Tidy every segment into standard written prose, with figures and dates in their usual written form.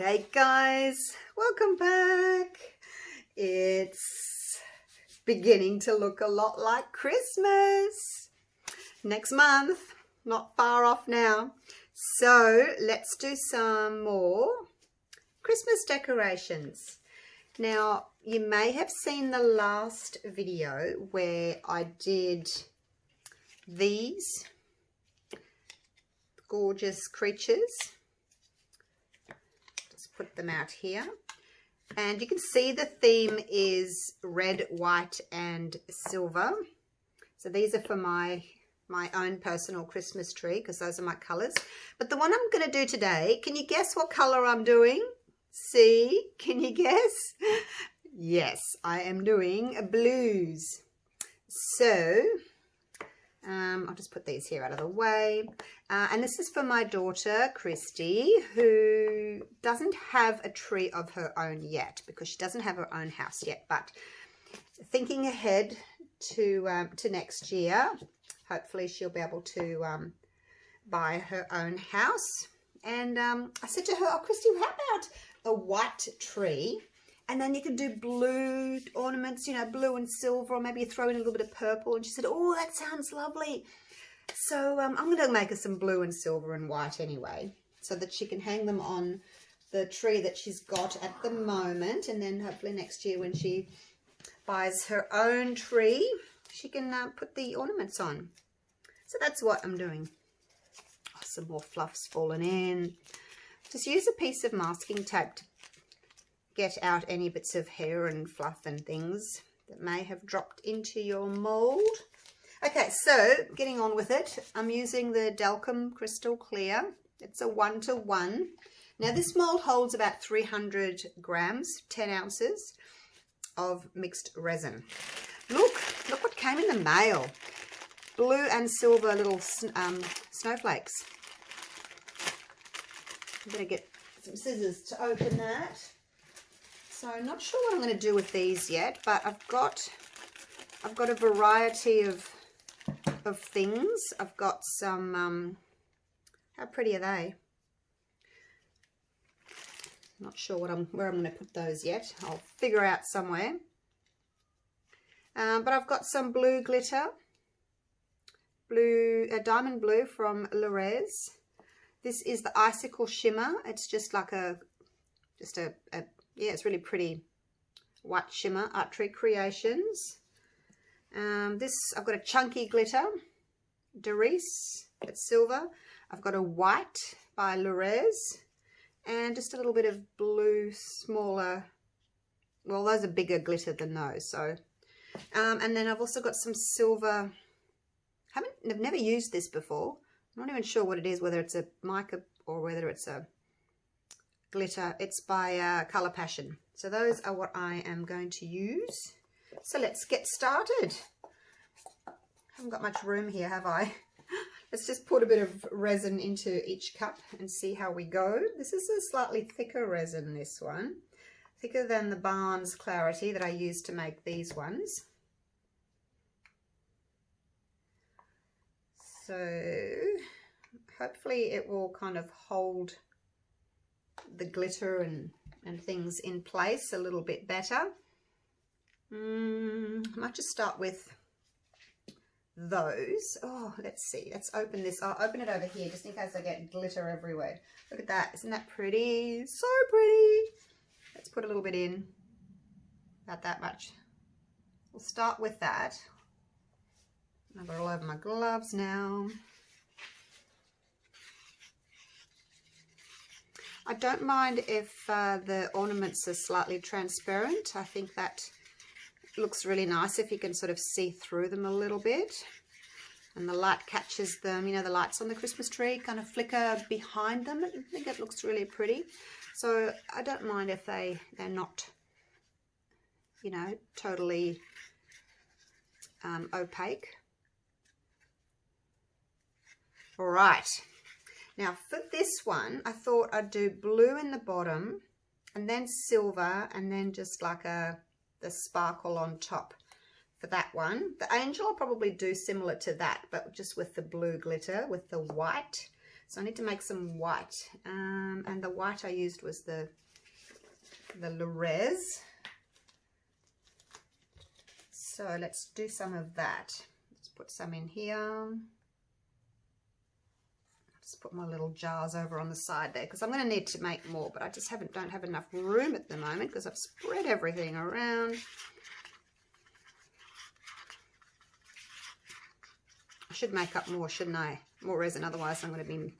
G'day guys, welcome back. It's beginning to look a lot like Christmas. Next month, not far off now. So let's do some more Christmas decorations. Now, you may have seen the last video where I did these gorgeous creatures. Just put them out here. And you can see the theme is red, white and silver. So these are for my own personal Christmas tree because those are my colours. But the one I'm going to do today, can you guess what colour I'm doing? See? Can you guess? Yes, I am doing blues. So I'll just put these here out of the way. And this is for my daughter, Christy, who doesn't have a tree of her own yet because she doesn't have her own house yet. But thinking ahead to next year, hopefully she'll be able to buy her own house. And I said to her, oh, Christy, how about a white tree? And then you can do blue ornaments, you know, blue and silver, or maybe you throw in a little bit of purple. And she said, oh, that sounds lovely. So I'm going to make her some blue and silver and white anyway, so that she can hang them on the tree that she's got at the moment. And then hopefully next year when she buys her own tree, she can put the ornaments on. So that's what I'm doing. Oh, some more fluff's fallen in. Just use a piece of masking tape to get out any bits of hair and fluff and things that may have dropped into your mold. Okay, so getting on with it, I'm using the Dalchem Crystal Clear. It's a 1-to-1. Now this mold holds about 300 grams, 10 ounces of mixed resin. Look what came in the mail. Blue and silver little snowflakes. I'm going to get some scissors to open that. So I'm not sure what I'm going to do with these yet, but I've got a variety of things. I've got some how pretty are they? Not sure where I'm going to put those yet. I'll figure out somewhere. But I've got some blue glitter, diamond blue from LeRez. This is the icicle shimmer. It's just like yeah, it's really pretty white shimmer, Art Tree Creations. I've got a chunky glitter, Doris, it's silver. I've got a white by LeRez, and just a little bit of blue, smaller. Well, those are bigger glitter than those. So, and then I've also got some silver. I've never used this before. I'm not even sure what it is, whether it's a mica or whether it's a glitter. It's by Colour Passion. So those are what I am going to use. So let's get started. I haven't got much room here, have I? Let's just put a bit of resin into each cup and see how we go. This is a slightly thicker resin, this one. Thicker than the Barnes Clarity that I used to make these ones. So hopefully it will kind of hold the glitter and things in place a little bit better. I might just start with those. Oh, let's see. Let's open this. I'll open it over here just in case I get glitter everywhere. Look at that. Isn't that pretty? So pretty. Let's put a little bit in. About that much. We'll start with that. I've got it all over my gloves now. I don't mind if the ornaments are slightly transparent. I think that looks really nice if you can sort of see through them a little bit. And the light catches them. You know, the lights on the Christmas tree kind of flicker behind them. I think it looks really pretty. So I don't mind if they're not, you know, totally opaque. All right. Now for this one, I thought I'd do blue in the bottom and then silver and then just like the sparkle on top for that one. The angel I'll probably do similar to that, but just with the blue glitter, with the white. So I need to make some white, and the white I used was the LeRez. So let's do some of that. Let's put some in here. Just put my little jars over on the side there, because I'm going to need to make more, but I just don't have enough room at the moment because I've spread everything around. I should make up more, shouldn't I? More resin, otherwise I'm going to be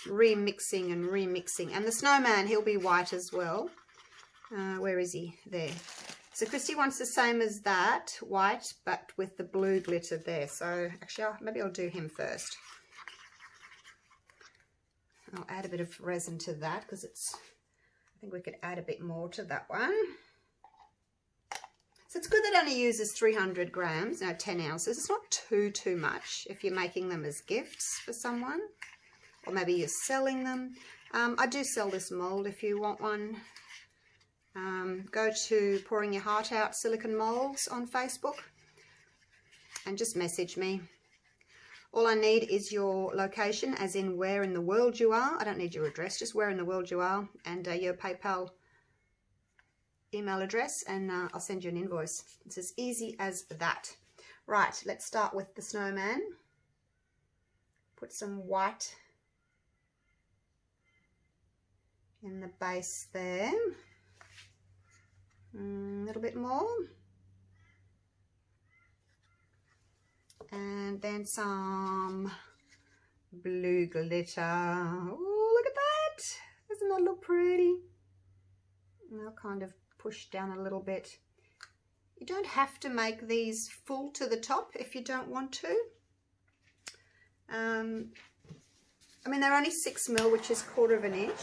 remixing and remixing. And the snowman, he'll be white as well. Where is he? There. So Christy wants the same as that, white, but with the blue glitter there. So actually, maybe I'll do him first. I'll add a bit of resin to that because I think we could add a bit more to that one. So it's good that it only uses 300 grams, 10 ounces. It's not too much if you're making them as gifts for someone, or maybe you're selling them. I do sell this mold if you want one. Go to Pouring Your Heart Out Silicone Molds on Facebook and just message me. All I need is your location, as in where in the world you are. I don't need your address, just where in the world you are, and your PayPal email address, and I'll send you an invoice. It's as easy as that. Right, let's start with the snowman. Put some white in the base there. A little bit more. And then some blue glitter. Oh, look at that. Doesn't that look pretty? And I'll kind of push down a little bit. You don't have to make these full to the top if you don't want to. I mean, they're only 6 mil, which is 1/4 of an inch.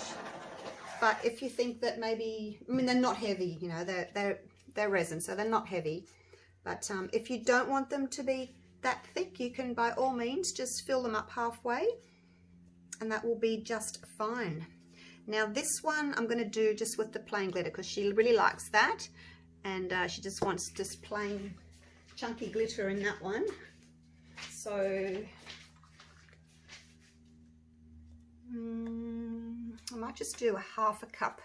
But if you think that maybe, I mean, they're not heavy, you know, they're resin, so they're not heavy. But if you don't want them to be that thick, you can by all means just fill them up halfway, and that will be just fine. Now this one I'm going to do just with the plain glitter because she really likes that, and she just wants just plain chunky glitter in that one. So I might just do 1/2 cup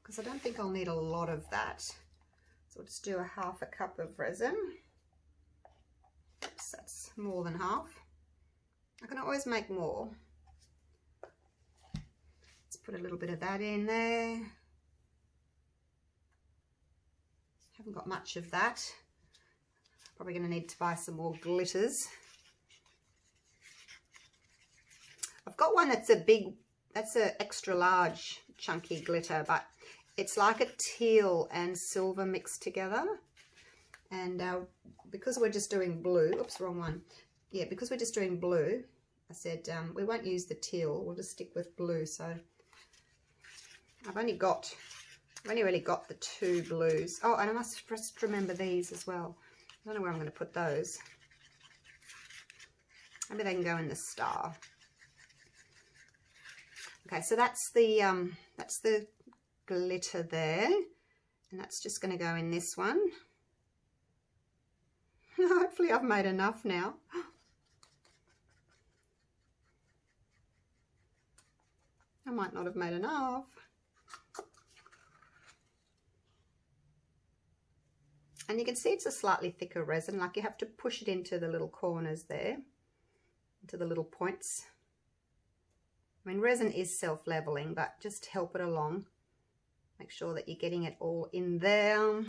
because I don't think I'll need a lot of that. So I'll just do 1/2 cup of resin. Oops, that's more than half. I can always make more. Let's put a little bit of that in there. Haven't got much of that. Probably going to need to buy some more glitters. I've got one that's that's an extra large chunky glitter, but it's like a teal and silver mixed together. And because we're just doing blue, oops, wrong one. Yeah, because we're just doing blue, I said we won't use the teal, we'll just stick with blue. So I've only really got the 2 blues. Oh, and I must just remember these as well. I don't know where I'm going to put those. Maybe they can go in the star. Okay, so that's the glitter there, and that's just going to go in this one. Hopefully I've made enough now. I might not have made enough. And you can see it's a slightly thicker resin, like you have to push it into the little corners there, into the little points. I mean, resin is self-leveling, but just help it along. Make sure that you're getting it all in there.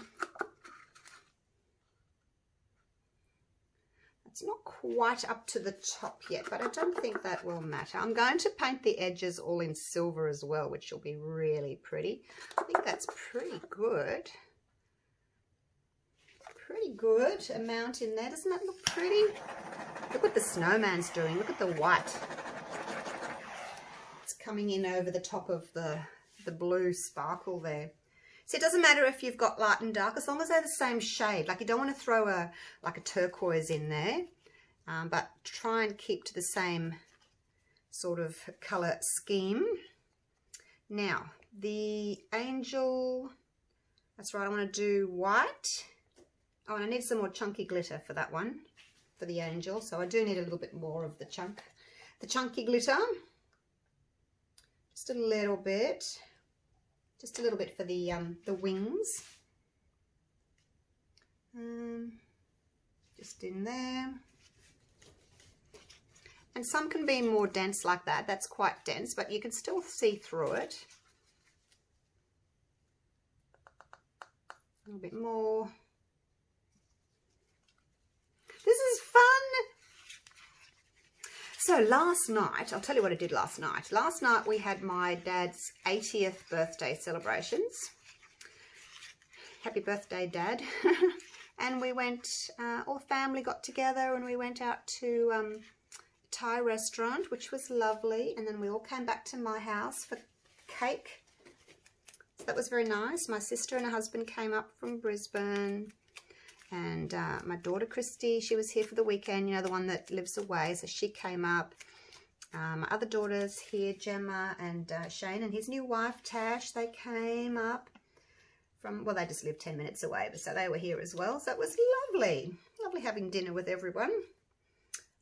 It's not quite up to the top yet, but I don't think that will matter. I'm going to paint the edges all in silver as well, which will be really pretty. I think that's pretty good. Pretty good amount in there. Doesn't that look pretty? Look what the snowman's doing. Look at the white. It's coming in over the top of the blue sparkle there. So it doesn't matter if you've got light and dark, as long as they're the same shade. Like you don't want to throw like a turquoise in there, but try and keep to the same sort of color scheme. Now the angel, that's right, I want to do white. Oh, and I need some more chunky glitter for that one, for the angel. So I do need a little bit more of the chunk. the chunky glitter. Just a little bit. Just a little bit for the wings. Just in there. And some can be more dense like that. That's quite dense, but you can still see through it. A little bit more. This is fun. So last night, I'll tell you what I did last night. Last night we had my dad's 80th birthday celebrations. Happy birthday, Dad. And we went, all the family got together and we went out to a Thai restaurant, which was lovely. And then we all came back to my house for cake. So that was very nice. My sister and her husband came up from Brisbane. And my daughter Christy, she was here for the weekend, you know, the one that lives away, so she came up. My other daughters here, Gemma and Shane, and his new wife Tash, they came up from, well, they just lived 10 minutes away, but so they were here as well. So it was lovely, lovely having dinner with everyone.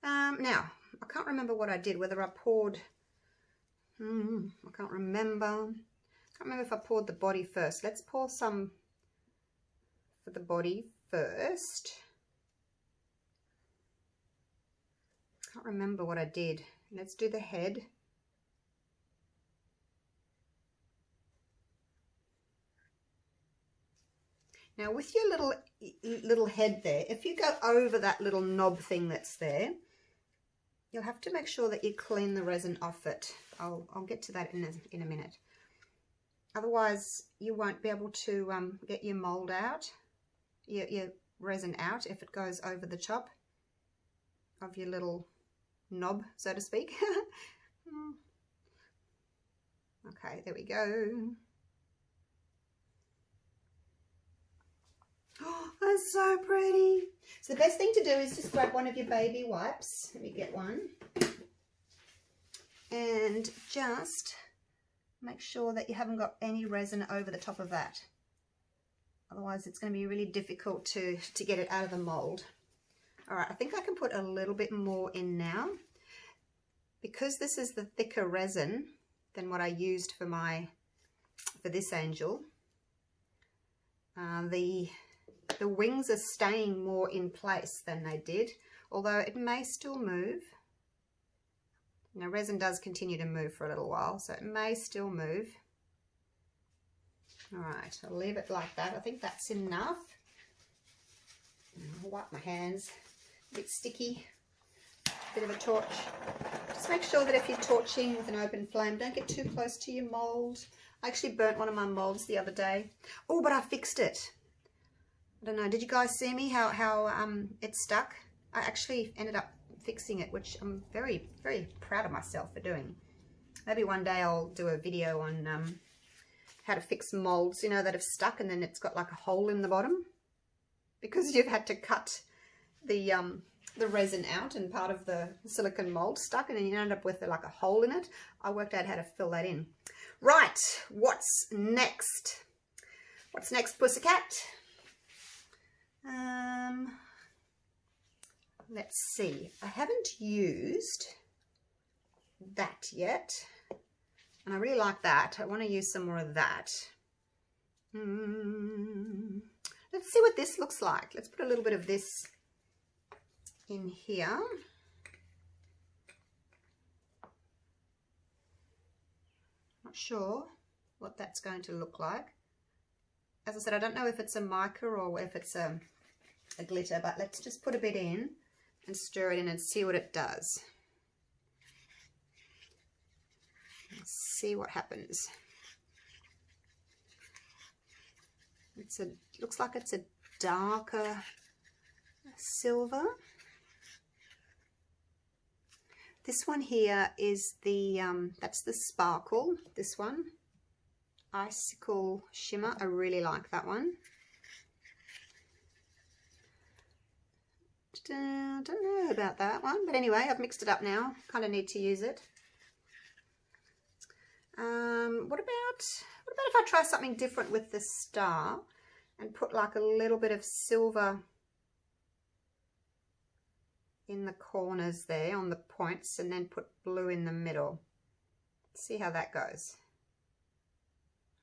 Now, I can't remember what I did, whether I poured, I can't remember if I poured the body first. Let's pour some for the body first. Can't remember what I did. Let's do the head. Now with your little head there, if you go over that little knob thing that's there, you'll have to make sure that you clean the resin off it. I'll get to that in a minute. Otherwise you won't be able to get your mold out. Your resin out if it goes over the top of your little knob, so to speak. Okay, there we go. Oh, that's so pretty. So the best thing to do is just grab one of your baby wipes. Let me get one. And just make sure that you haven't got any resin over the top of that. Otherwise it's going to be really difficult to get it out of the mold. All right, I think I can put a little bit more in now. Because this is the thicker resin than what I used for this angel, the wings are staying more in place than they did, although it may still move. Now resin does continue to move for a little while, so it may still move. All right, I'll leave it like that. I think that's enough. I'll wipe my hands. A bit sticky. Bit of a torch. Just make sure that if you're torching with an open flame, don't get too close to your mold. I actually burnt one of my molds the other day. Oh, but I fixed it. I don't know. Did you guys see me how it stuck? I actually ended up fixing it, which I'm very, very proud of myself for doing. Maybe one day I'll do a video on how to fix molds, you know, that have stuck and then it's got like a hole in the bottom because you've had to cut the resin out and part of the silicone mold stuck, and then you end up with like a hole in it. I worked out how to fill that in. Right, what's next? What's next, pussycat? Let's see. I haven't used that yet. And I really like that. I want to use some more of that. Let's see what this looks like. Let's put a little bit of this in here. Not sure what that's going to look like. As I said, I don't know if it's a mica or if it's a glitter, but let's just put a bit in and stir it in and see what it does. Let's see what happens. Looks like it's a darker silver. This one here is the that's the sparkle. This one, icicle shimmer. I really like that one. Don't know about that one, but anyway, I've mixed it up now. Kind of need to use it. What about if I try something different with the star and put like a little bit of silver in the corners there on the points, and then put blue in the middle. See how that goes,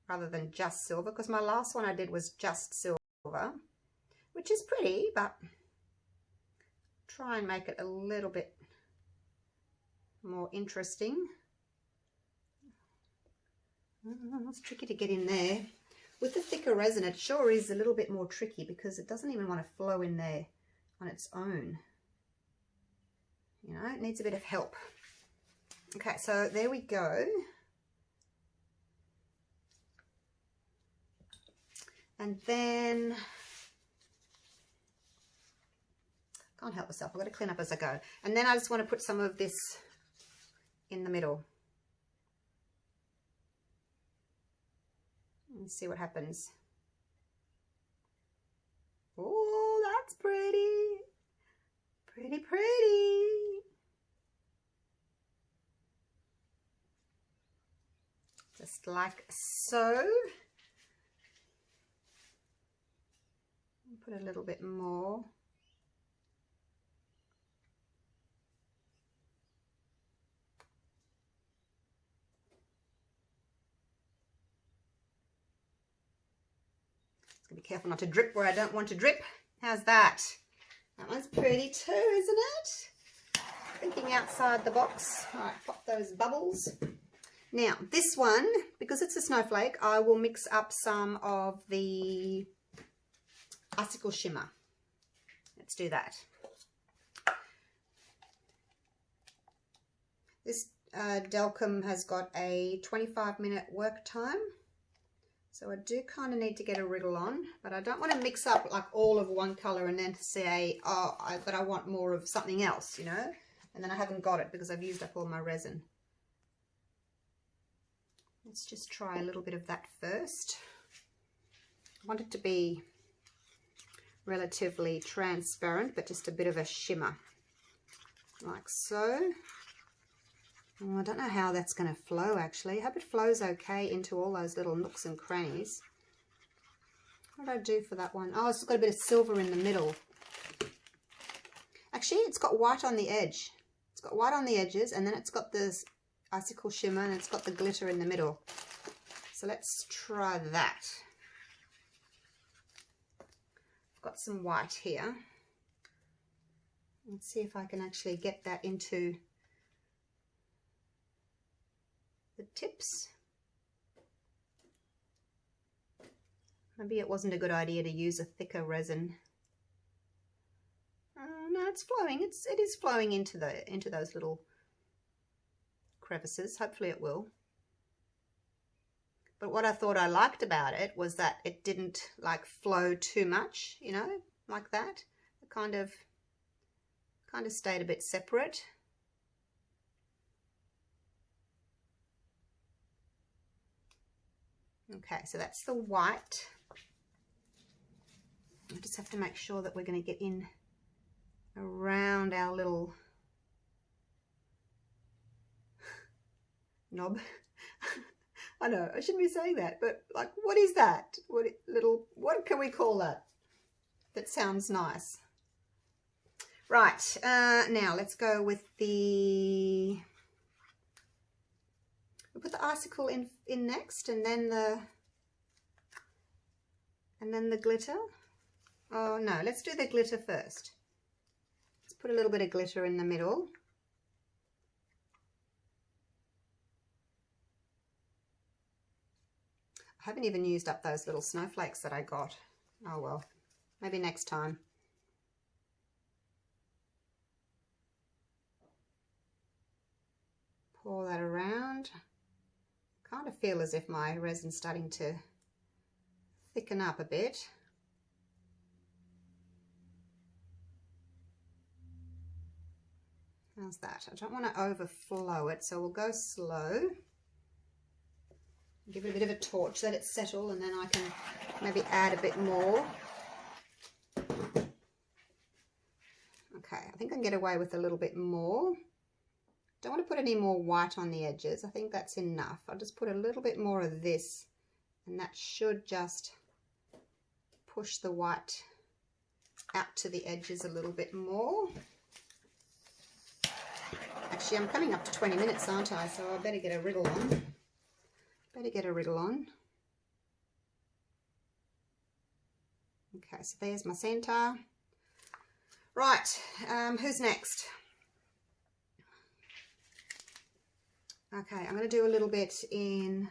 rather than just silver, because my last one I did was just silver, which is pretty, but try and make it a little bit more interesting. It's tricky to get in there. With the thicker resin, it sure is a little bit more tricky because it doesn't even want to flow in there on its own. You know, it needs a bit of help. Okay, so there we go. And then, can't help myself, I've got to clean up as I go. And then I just want to put some of this in the middle. And see what happens. Oh, that's pretty. Pretty, pretty. Just like so. Put a little bit more. Just gonna be careful not to drip where I don't want to drip. How's that? That one's pretty too, isn't it? Thinking outside the box. All right, pop those bubbles. Now, this one, because it's a snowflake, I will mix up some of the icicle shimmer. Let's do that. This Dalchem has got a 25-minute work time, so I do kind of need to get a wriggle on, but I don't want to mix up like all of one color and then say, oh, but I want more of something else, you know, and then I haven't got it because I've used up all my resin. Let's just try a little bit of that first. I want it to be relatively transparent, but just a bit of a shimmer, like so. Oh, I don't know how that's going to flow actually. I hope it flows okay into all those little nooks and crannies. What did I do for that one? Oh, it's got a bit of silver in the middle. Actually, it's got white on the edge. It's got white on the edges, and then it's got this icicle shimmer, and it's got the glitter in the middle. So let's try that. I've got some white here. Let's see if I can actually get that into the tips. Maybe it wasn't a good idea to use a thicker resin. No, it's flowing. It is flowing into those little crevices. Hopefully it will. But what I thought I liked about it was that it didn't like flow too much, you know, like that. It kind of stayed a bit separate. Okay, so that's the white. I just have to make sure that we're going to get in around our little knob. I know, I shouldn't be saying that, but like, what is that? What can we call that? That sounds nice. Right, now let's go with we'll put the icicle in next, and then the glitter. Oh no, let's do the glitter first. Let's put a little bit of glitter in the middle. I haven't even used up those little snowflakes that I got. Oh well, maybe next time. Pour that around. Kind of feel as if my resin's starting to thicken up a bit. How's that? I don't want to overflow it, so we'll go slow. Give it a bit of a torch, let it settle, and then I can maybe add a bit more. Okay, I think I can get away with a little bit more. Don't want to put any more white on the edges. I think that's enough. I'll just put a little bit more of this, and that should just push the white out to the edges a little bit more. Actually, I'm coming up to 20 minutes, aren't I? So I better get a wriggle on. Okay, so there's my centre. Right, who's next? Okay, I'm going to do a little bit in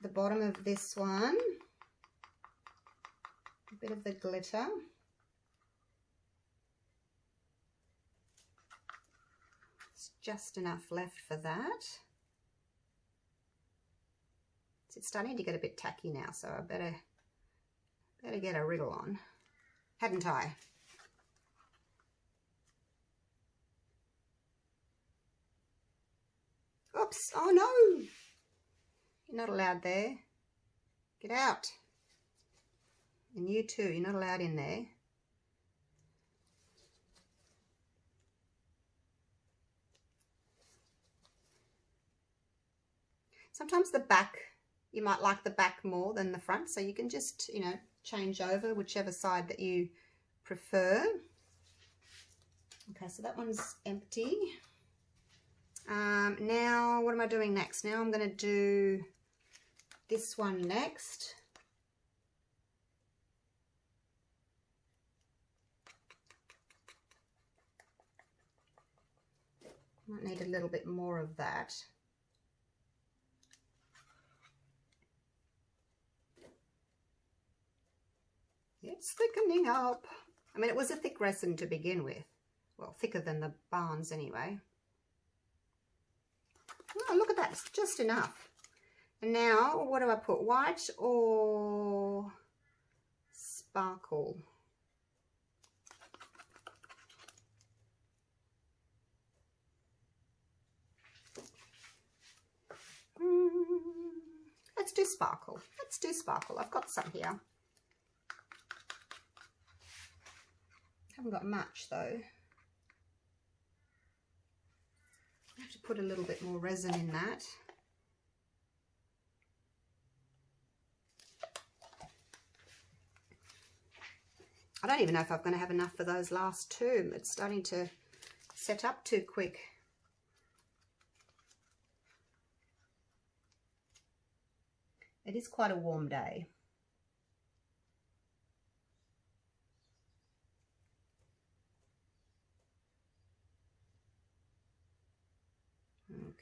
the bottom of this one. A bit of the glitter. It's just enough left for that. It's starting to get a bit tacky now, so I better get a wriggle on, hadn't I? Oops, oh no! You're not allowed there. Get out. And you too, you're not allowed in there. Sometimes the back, you might like the back more than the front, so you can just, you know, change over whichever side that you prefer. Okay, so that one's empty. Now what am I doing next? Now I'm going to do this one next. Might need a little bit more of that. It's thickening up. I mean, it was a thick resin to begin with. Well, thicker than the Barnes anyway. Oh, look at that. It's just enough. And now, what do I put? White or sparkle? Let's do sparkle. Let's do sparkle. I've got some here. Haven't got much though. I have to put a little bit more resin in that. I don't even know if I'm going to have enough for those last two. It's starting to set up too quick. It is quite a warm day.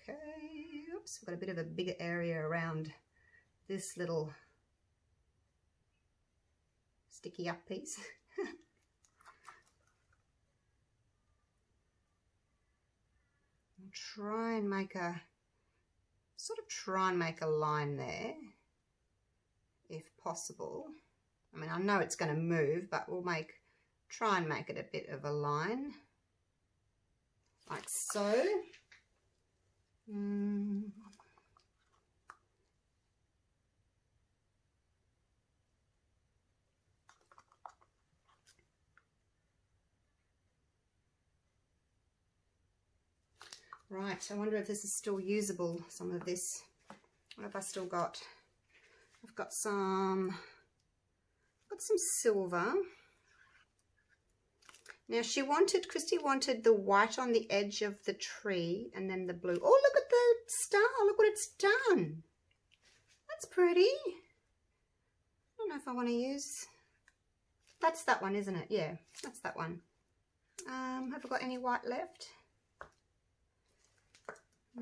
Okay, oops, I've got a bit of a bigger area around this little sticky up piece. I'll try and make a, line there, if possible. I mean, I know it's going to move, but we'll try and make it a bit of a line, like so. Right, I wonder if this is still usable, some of this. What have I still got? I've got some silver. Now Christy wanted the white on the edge of the tree and then the blue. Oh, look at the star, look what it's done. That's pretty. I don't know if I want to use, that's that one, isn't it? Yeah, that's that one. Have I got any white left? I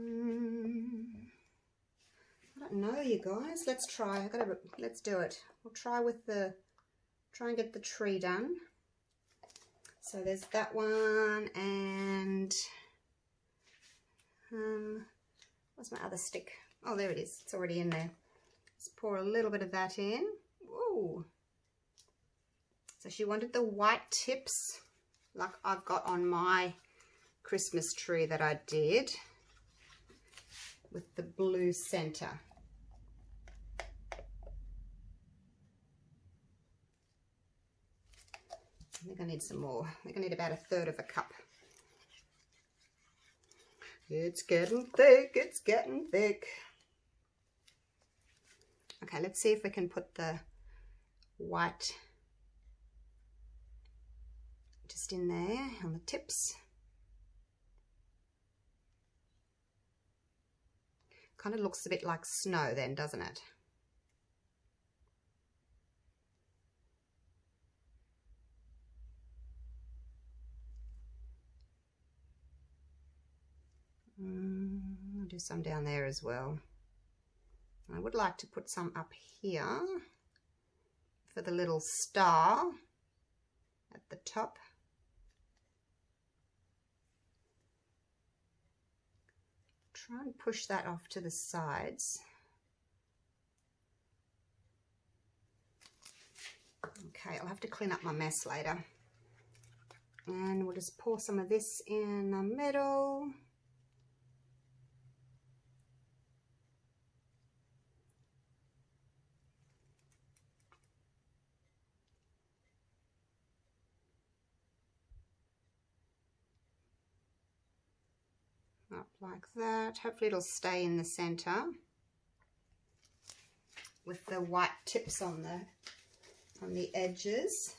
don't know, you guys. Let's try. Let's do it. We'll try and get the tree done. So there's that one, and where's my other stick? Oh, there it is. It's already in there. Let's pour a little bit of that in. Whoa. So she wanted the white tips, like I've got on my Christmas tree that I did, with the blue center. I think I need some more. I think I need about 1/3 of a cup. It's getting thick, it's getting thick. Okay, let's see if we can put the white just in there on the tips. Kind of looks a bit like snow then, doesn't it? I'll do some down there as well. I would like to put some up here for the little star at the top. Try and push that off to the sides. Okay, I'll have to clean up my mess later. And we'll just pour some of this in the middle. Up like that. Hopefully it'll stay in the center with the white tips on the edges.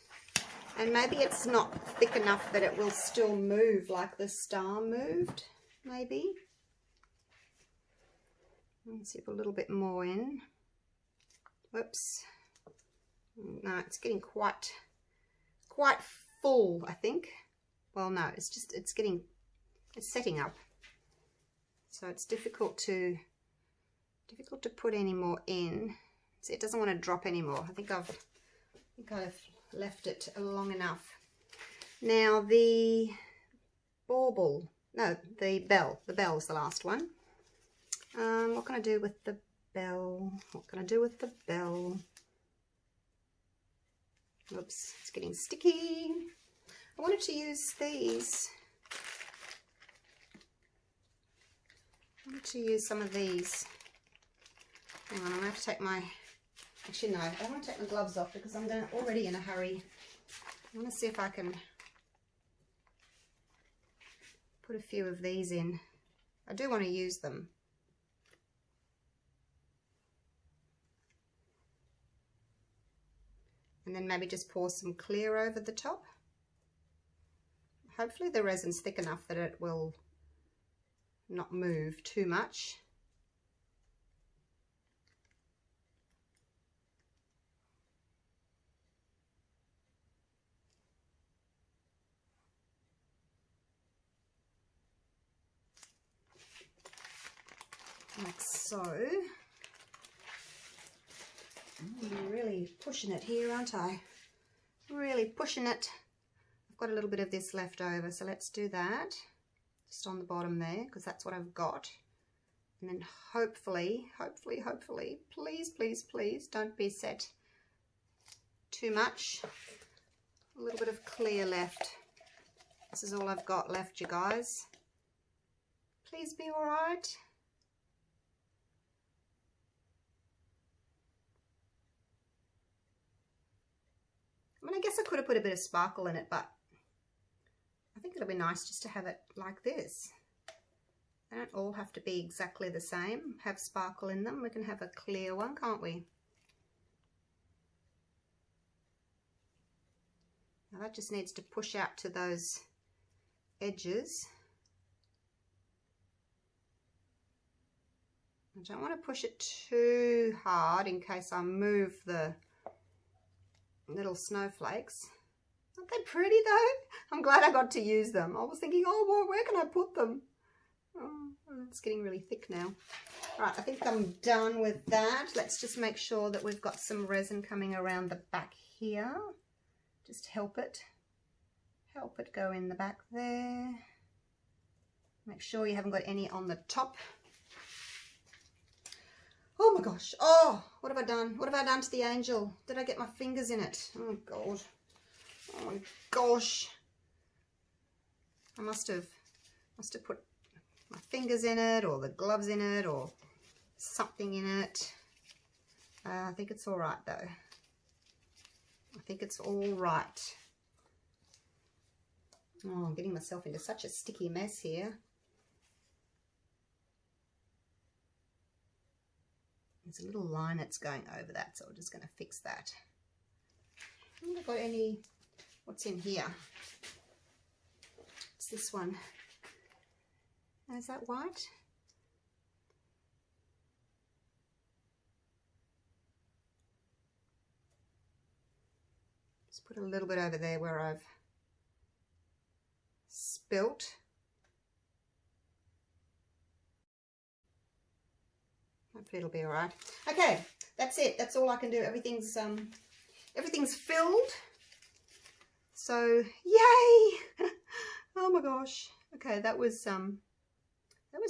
And maybe it's not thick enough that it will still move like the star moved, maybe. Let's see if a little bit more in. Whoops. No, it's getting quite full, I think. Well, no, it's setting up. So it's difficult to put any more in. See, it doesn't want to drop anymore. I think I've left it long enough. Now the bauble, no, the bell is the last one. What can I do with the bell? What can I do with the bell? Oops, it's getting sticky. I wanted to use these. I want to use some of these. Hang on, I'm going to have to take my... Actually, no, I don't want to take my gloves off because I'm already in a hurry. I want to see if I can put a few of these in. I do want to use them. And then maybe just pour some clear over the top. Hopefully the resin's thick enough that it will not move too much. Like so. I'm really pushing it here, aren't I? Really pushing it. I've got a little bit of this left over, so let's do that. Just on the bottom there, because that's what I've got. And then hopefully, please don't be set too much. A little bit of clear left. This is all I've got left, you guys. Please be all right. I mean, I guess I could have put a bit of sparkle in it, but I think it'll be nice just to have it like this. They don't all have to be exactly the same, have sparkle in them. We can have a clear one, can't we? Now that just needs to push out to those edges. I don't want to push it too hard in case I move the little snowflakes. Aren't they pretty though? I'm glad I got to use them. I was thinking, oh, well, where can I put them? Oh, it's getting really thick now. All right, I think I'm done with that. Let's just make sure that we've got some resin coming around the back here. Just help it go in the back there. Make sure you haven't got any on the top. Oh my gosh, oh, what have I done? What have I done to the angel? Did I get my fingers in it? Oh God, oh my gosh. I must have put my fingers in it, or the gloves in it, or something in it. I think it's all right though. I think it's all right. Oh, I'm getting myself into such a sticky mess here. There's a little line that's going over that, so we're just going to fix that. I haven't got any, what's in here? It's this one. Is that white? Just put a little bit over there where I've spilt. Hopefully it'll be all right. Okay, that's it. That's all I can do. Everything's filled. So yay! Oh my gosh. Okay, that was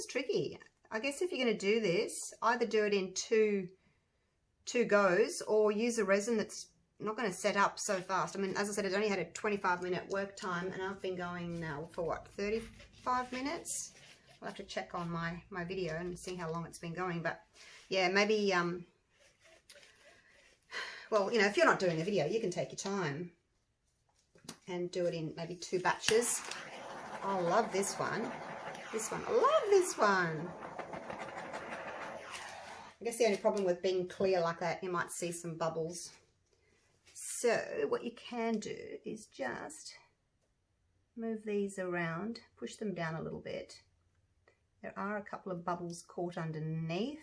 tricky. I guess if you're going to do this, either do it in two goes or use a resin that's not going to set up so fast. I mean, as I said, it only had a 25-minute work time, and I've been going now for what, 35 minutes? I'll have to check on my video and see how long it's been going. But yeah, maybe well, you know, if you're not doing a video, you can take your time and do it in maybe 2 batches. I love this one. I love this one. I guess the only problem with being clear like that, you might see some bubbles. So what you can do is just move these around, push them down a little bit. There are a couple of bubbles caught underneath.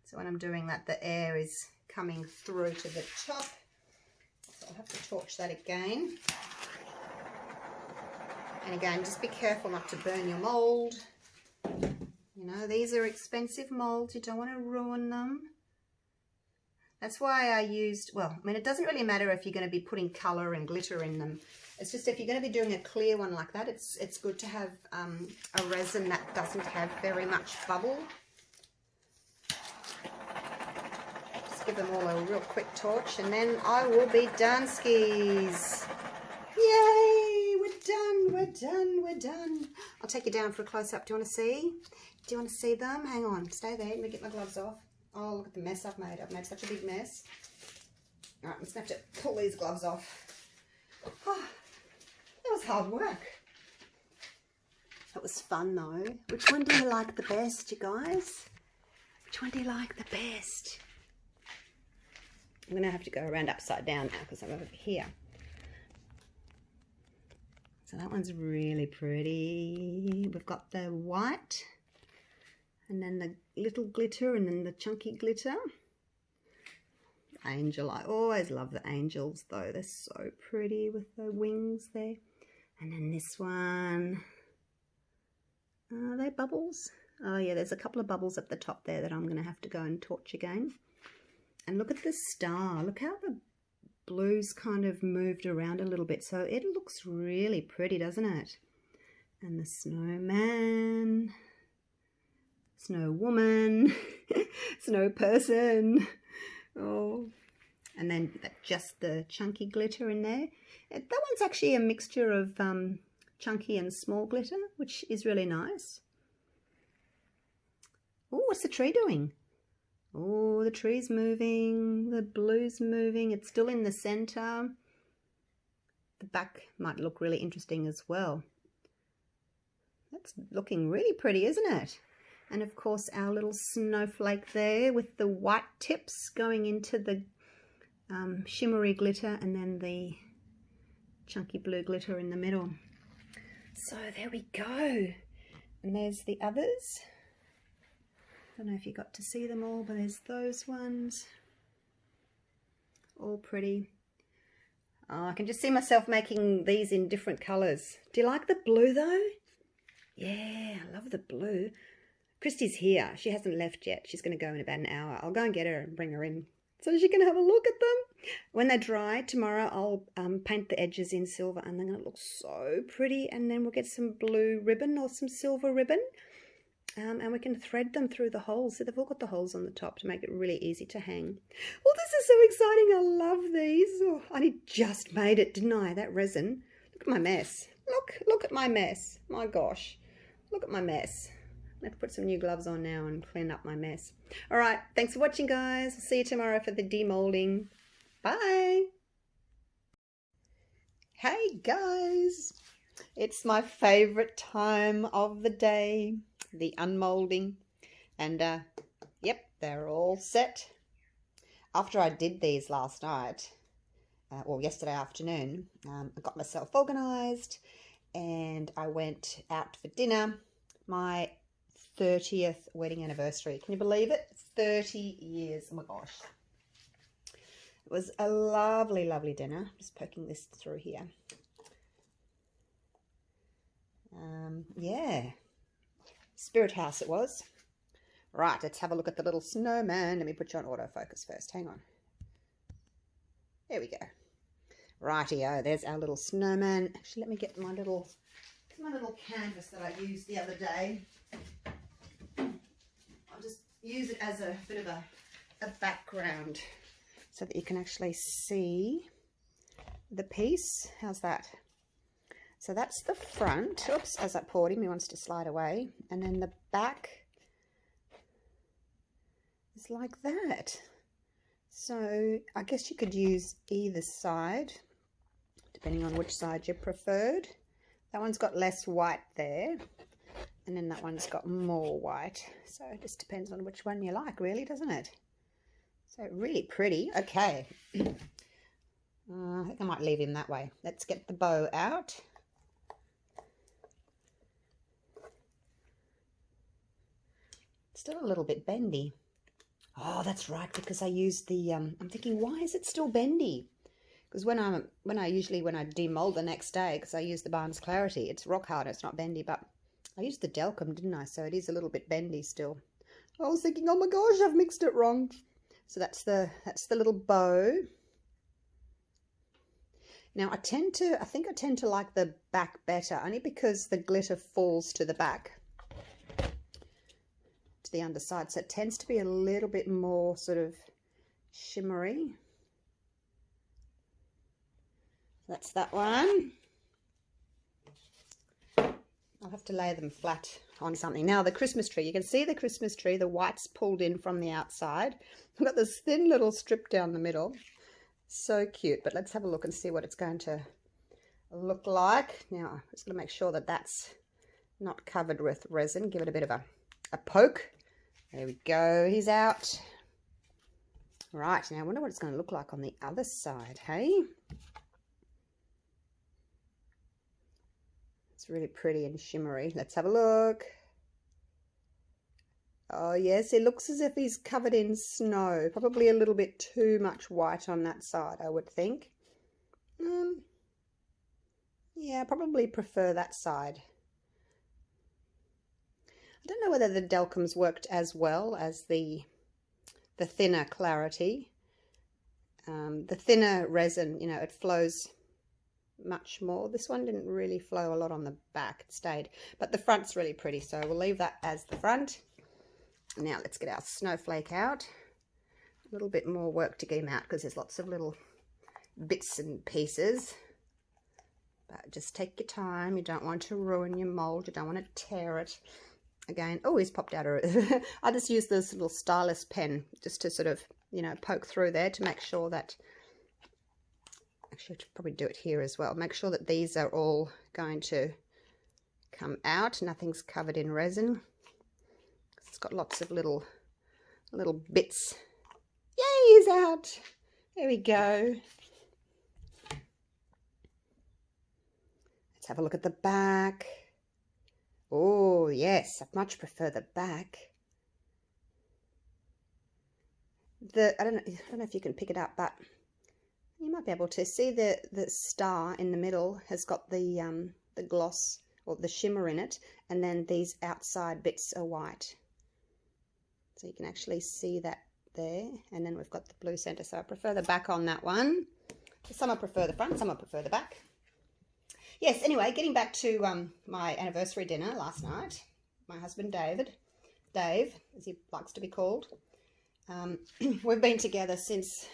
So when I'm doing that, the air is coming through to the top. So I'll have to torch that again. And again, just be careful not to burn your mold. You know, these are expensive molds. You don't want to ruin them. That's why I used, well, I mean, it doesn't really matter if you're going to be putting colour and glitter in them. It's just if you're going to be doing a clear one like that, it's good to have a resin that doesn't have very much bubble. Just give them all a real quick torch, and then I will be done, skis. Yay! We're done. I'll take you down for a close-up. Do you want to see? Do you want to see them? Hang on, stay there. Let me get my gloves off. Oh, look at the mess I've made. I've made such a big mess. All right, I'm just going to have to pull these gloves off. Oh, that was hard work. That was fun, though. Which one do you like the best, you guys? Which one do you like the best? I'm going to have to go around upside down now because I'm over here. So that one's really pretty. We've got the white, and then the little glitter, and then the chunky glitter. Angel, I always love the angels though. They're so pretty with the wings there. And then this one. Are they bubbles? Oh yeah, there's a couple of bubbles at the top there that I'm going to have to go and torch again. And look at the star. Look how the blue's kind of moved around a little bit, so it looks really pretty, doesn't it? And the snowman, snow woman, snow person. Oh, and then just the chunky glitter in there. That one's actually a mixture of chunky and small glitter, which is really nice. Oh, what's the tree doing? Oh, the tree's moving, the blue's moving, it's still in the center. The back might look really interesting as well. That's looking really pretty, isn't it? And of course our little snowflake there with the white tips going into the shimmery glitter, and then the chunky blue glitter in the middle. So there we go. And there's the others. I don't know if you got to see them all, but there's those ones. All pretty. Oh, I can just see myself making these in different colours. Do you like the blue though? Yeah, I love the blue. Christy's here. She hasn't left yet. She's going to go in about an hour. I'll go and get her and bring her in so she can have a look at them. When they dry tomorrow, I'll paint the edges in silver, and they're going to look so pretty. And then we'll get some blue ribbon or some silver ribbon. And we can thread them through the holes. So they've all got the holes on the top to make it really easy to hang. Well, this is so exciting. I love these. Oh, I only just made it, didn't I? That resin. Look at my mess. Look at my mess. My gosh. Look at my mess. I have to put some new gloves on now and clean up my mess. All right. Thanks for watching, guys. I'll see you tomorrow for the demolding. Bye. Hey, guys. It's my favorite time of the day. The unmolding, and yep, they're all set. After I did these last night, or yesterday afternoon, I got myself organized and I went out for dinner. My 30th wedding anniversary. Can you believe it? 30 years. Oh my gosh. It was a lovely, lovely dinner. Just poking this through here. Yeah, Spirit House it was. Right, let's have a look at the little snowman. Let me put you on autofocus first. Hang on. There we go. Rightio, there's our little snowman. Actually, let me get my little canvas that I used the other day. I'll just use it as a bit of a background so that you can actually see the piece. How's that? So that's the front. Oops, as I poured him, he wants to slide away. And then the back is like that. So I guess you could use either side, depending on which side you preferred. That one's got less white there, and then that one's got more white. So it just depends on which one you like, really, doesn't it? So really pretty. Okay. I think I might leave him that way. Let's get the bow out. Still a little bit bendy. Oh, that's right, because I used the, I'm thinking, why is it still bendy? Because when I demold the next day, because I use the Barnes Clarity, it's rock hard, it's not bendy, but I used the Dalchem, didn't I? So it is a little bit bendy still. I was thinking, oh my gosh, I've mixed it wrong. So that's the little bow. Now I think I tend to like the back better, only because the glitter falls to the back, to the underside, so it tends to be a little bit more sort of shimmery. That's that one. I'll have to lay them flat on something. Now the Christmas tree, you can see the Christmas tree, the white's pulled in from the outside. I've got this thin little strip down the middle. So cute, but let's have a look and see what it's going to look like. Now I'm just going to make sure that that's not covered with resin. Give it a bit of a poke. There we go, he's out. Right, now I wonder what it's going to look like on the other side, hey? It's really pretty and shimmery. Let's have a look. Oh yes, it looks as if he's covered in snow. Probably a little bit too much white on that side, I would think. Yeah, I probably prefer that side. I don't know whether the Dalchem's worked as well as the thinner Clarity. The thinner resin, you know, it flows much more. This one didn't really flow a lot on the back, it stayed. But the front's really pretty, so we'll leave that as the front. Now let's get our snowflake out. A little bit more work to get him out because there's lots of little bits and pieces. But just take your time. You don't want to ruin your mold. You don't want to tear it. Again, oh, he's popped out. I just use this little stylus pen just to sort of, you know, poke through there to make sure that, actually I should probably do it here as well. Make sure that these are all going to come out. Nothing's covered in resin. It's got lots of little bits. Yay, he's out. There we go. Let's have a look at the back. Oh yes, I much prefer the back. I don't know if you can pick it up, but you might be able to see the star in the middle has got the gloss or the shimmer in it, and then these outside bits are white. So you can actually see that there, and then we've got the blue center. So I prefer the back on that one. Some I prefer the front, some I prefer the back. Yes, anyway, getting back to my anniversary dinner last night. My husband Dave, as he likes to be called. We've been together since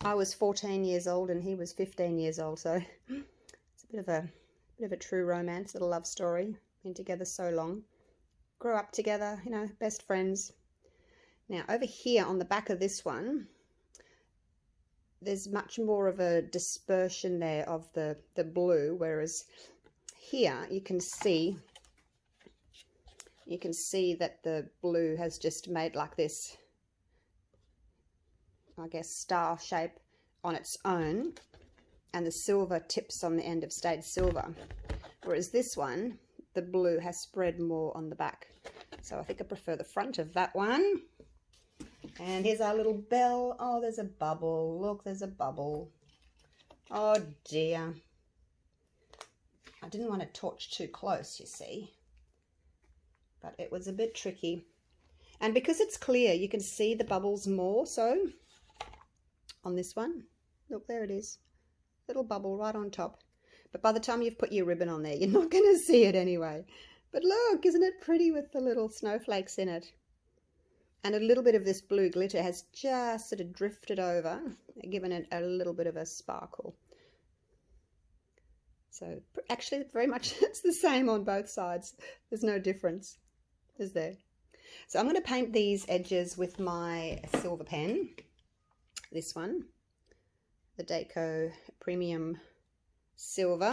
I was 14 years old and he was 15 years old. So it's a bit of a true romance, little love story. Been together so long. Grew up together, you know, best friends. Now over here on the back of this one, there's much more of a dispersion there of the blue, whereas here you can see that the blue has just made like this, I guess, star shape on its own, and the silver tips on the end have stayed silver, whereas this one, the blue has spread more on the back. So I think I prefer the front of that one. And here's our little bell. Oh, there's a bubble. Look, there's a bubble. Oh dear. I didn't want to torch too close, you see. But it was a bit tricky. And because it's clear, you can see the bubbles more so on this one. Look, there it is. Little bubble right on top. But by the time you've put your ribbon on there, you're not going to see it anyway. But look, isn't it pretty with the little snowflakes in it? And a little bit of this blue glitter has just sort of drifted over, giving it a little bit of a sparkle. So actually very much it's the same on both sides. There's no difference, is there? So I'm going to paint these edges with my silver pen. This one, the Deco Premium Silver.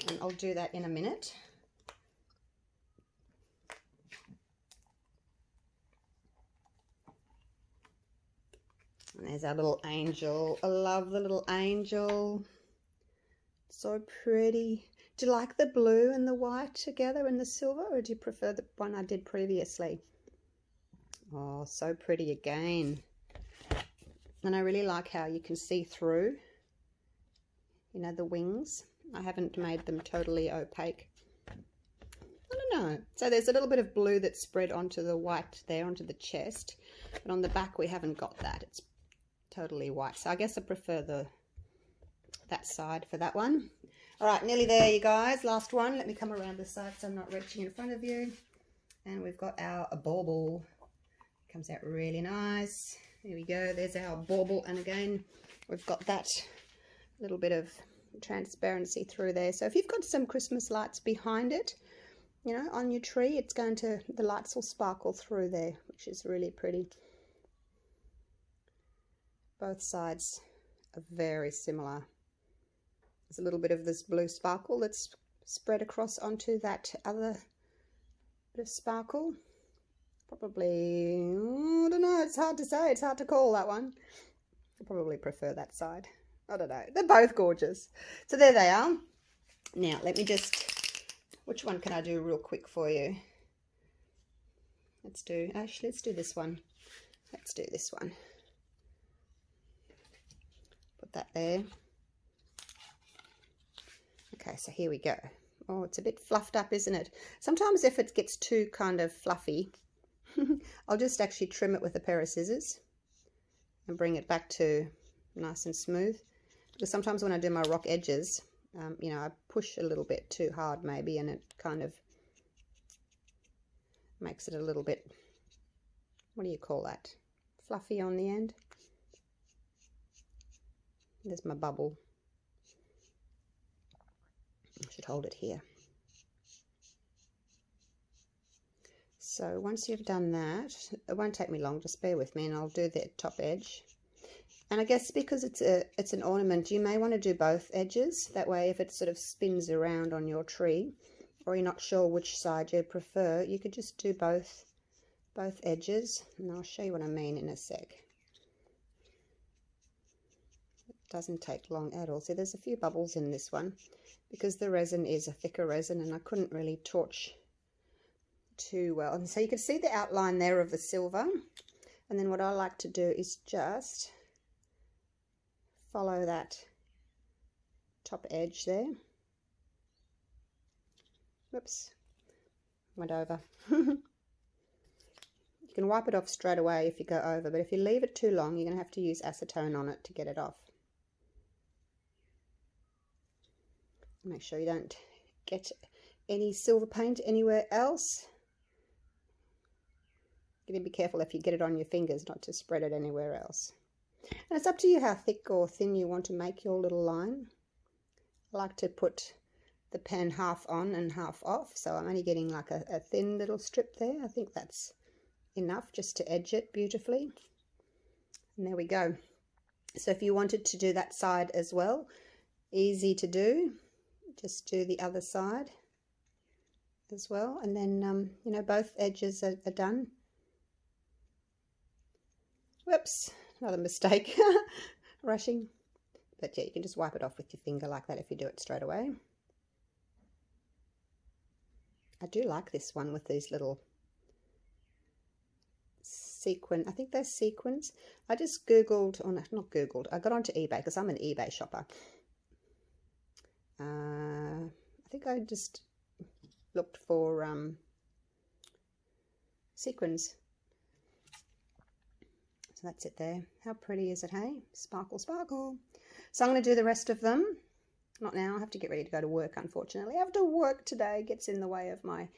And I'll do that in a minute. And there's our little angel. I love the little angel. So pretty. Do you like the blue and the white together and the silver, or do you prefer the one I did previously? Oh, so pretty again. And I really like how you can see through, you know, the wings. I haven't made them totally opaque. I don't know. So there's a little bit of blue that's spread onto the white there, onto the chest. But on the back we haven't got that. It's totally white. So I guess I prefer that side for that one. All right, nearly there, you guys. Last one. Let me come around this side so I'm not reaching in front of you. And we've got our bauble. Comes out really nice. There we go. There's our bauble. And again, we've got that little bit of transparency through there. So if you've got some Christmas lights behind it, you know, on your tree, it's going to, the lights will sparkle through there, which is really pretty. Both sides are very similar. There's a little bit of this blue sparkle that's spread across onto that other bit of sparkle. Probably, I don't know, it's hard to say, it's hard to call that one. I probably prefer that side. I don't know, they're both gorgeous. So there they are. Now let me just, which one can I do real quick for you? Let's do this one. Let's do this one. Put that there. Okay, so here we go. Oh, it's a bit fluffed up, isn't it? Sometimes if it gets too kind of fluffy, I'll just actually trim it with a pair of scissors and bring it back to nice and smooth. Because sometimes when I do my rock edges, you know, I push a little bit too hard maybe, and it kind of makes it a little bit, what do you call that? Fluffy on the end. There's my bubble. I should hold it here. So once you've done that, it won't take me long, just bear with me, and I'll do the top edge. And I guess because it's an ornament, you may want to do both edges. That way if it sort of spins around on your tree, or you're not sure which side you prefer, you could just do both edges. And I'll show you what I mean in a sec. It doesn't take long at all. See, there's a few bubbles in this one because the resin is a thicker resin and I couldn't really torch too well. And so you can see the outline there of the silver. And then what I like to do is just follow that top edge there. Whoops, went over. You can wipe it off straight away if you go over, but if you leave it too long, you're going to have to use acetone on it to get it off. Make sure you don't get any silver paint anywhere else. You need to be careful if you get it on your fingers not to spread it anywhere else. And it's up to you how thick or thin you want to make your little line. I like to put the pen half on and half off, so I'm only getting like a thin little strip there. I think that's enough just to edge it beautifully. And there we go. So if you wanted to do that side as well, easy to do. Just do the other side as well, and then you know, both edges are done. Whoops, another mistake. Rushing. But yeah, you can just wipe it off with your finger like that if you do it straight away. I do like this one with these little sequin. I think they're sequins. I just Googled, oh no, not Googled. I got onto eBay because I'm an eBay shopper. I think I just looked for sequins. So that's it there. How pretty is it, hey? Sparkle, sparkle. So I'm going to do the rest of them. Not now. I have to get ready to go to work, unfortunately. I have to work today. Gets in the way of my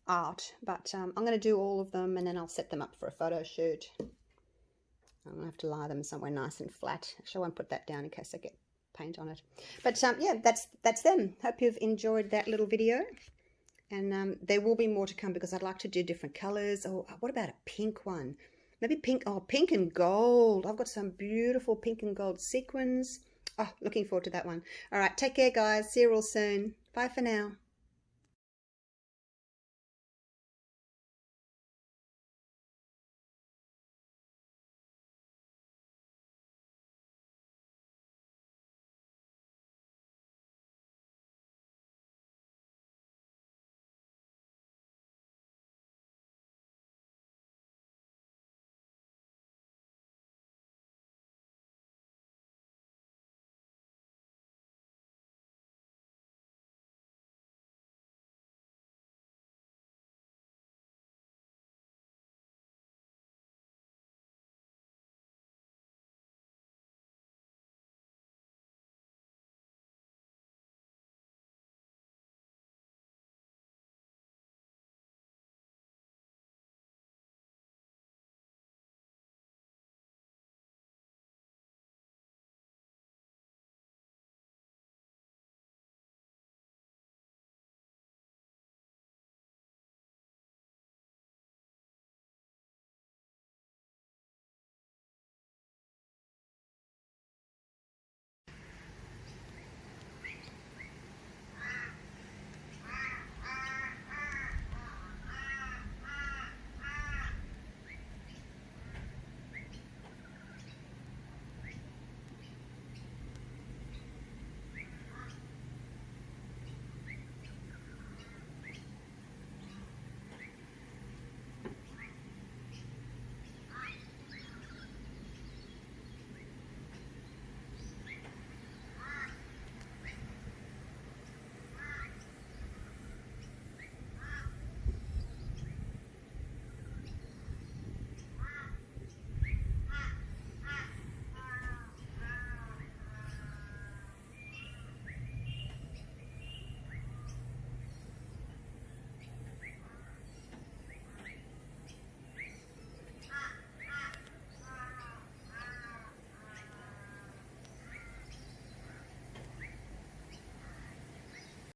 art. But I'm going to do all of them and then I'll set them up for a photo shoot. I'm going to have to lie them somewhere nice and flat. Actually, I won't put that down in case I get paint on it. But yeah, that's them. Hope you've enjoyed that little video. And there will be more to come because I'd like to do different colors. Oh, what about a pink one? Maybe pink. Oh, pink and gold. I've got some beautiful pink and gold sequins. Oh, looking forward to that one. All right, take care, guys. See you all soon. Bye for now.